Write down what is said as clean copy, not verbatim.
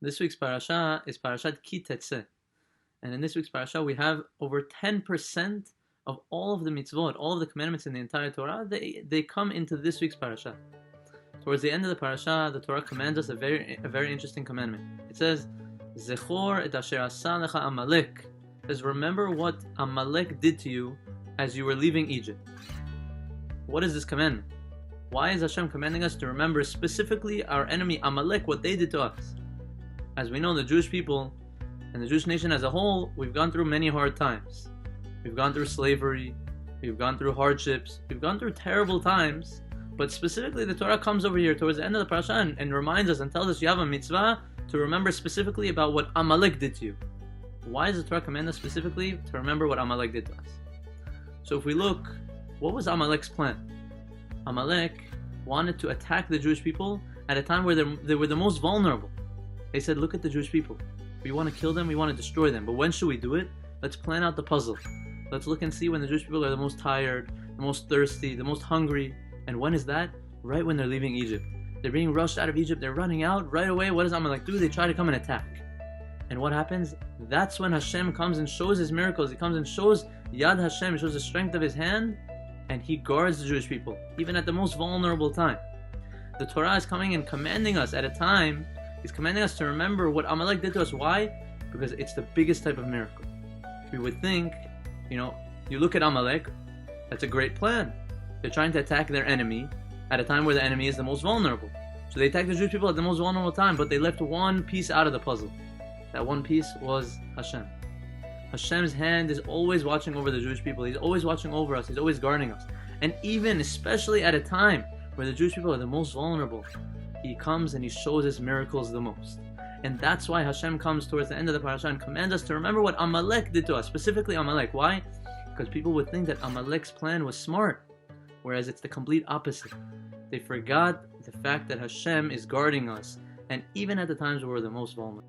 This week's parasha is Parashat Tetze. And in this week's parasha, we have over 10% of all of the mitzvot, all of the commandments in the entire Torah, they come into this week's parasha. Towards the end of the parasha, the Torah commands us a very interesting commandment. It says, Zechor et asher asa lecha Amalek. It says, remember what Amalek did to you as you were leaving Egypt. What is this commandment? Why is Hashem commanding us to remember specifically our enemy Amalek, what they did to us? As we know, the Jewish people and the Jewish nation as a whole, we've gone through many hard times. We've gone through slavery, we've gone through hardships, we've gone through terrible times, but specifically the Torah comes over here towards the end of the parasha and reminds us and tells us you have a mitzvah to remember specifically about what Amalek did to you. Why does the Torah command us specifically to remember what Amalek did to us? So if we look, what was Amalek's plan? Amalek wanted to attack the Jewish people at a time where they were the most vulnerable. They said, look at the Jewish people. We want to kill them, we want to destroy them. But when should we do it? Let's plan out the puzzle. Let's look and see when the Jewish people are the most tired, the most thirsty, the most hungry. And when is that? Right when they're leaving Egypt. They're being rushed out of Egypt, they're running out. Right away, what does Amalek do? They try to come and attack. And what happens? That's when Hashem comes and shows His miracles. He comes and shows Yad Hashem, He shows the strength of His hand, and He guards the Jewish people, even at the most vulnerable time. The Torah is coming and commanding us at a time, He's commanding us to remember what Amalek did to us. Why? Because it's the biggest type of miracle. We would think, you look at Amalek, that's a great plan. They're trying to attack their enemy at a time where the enemy is the most vulnerable. So they attacked the Jewish people at the most vulnerable time, but they left one piece out of the puzzle. That one piece was Hashem. Hashem's hand is always watching over the Jewish people. He's always watching over us. He's always guarding us. And even, especially at a time where the Jewish people are the most vulnerable, He comes and He shows His miracles the most. And that's why Hashem comes towards the end of the parasha and commands us to remember what Amalek did to us, specifically Amalek. Why? Because people would think that Amalek's plan was smart, whereas it's the complete opposite. They forgot the fact that Hashem is guarding us, and even at the times where we're the most vulnerable.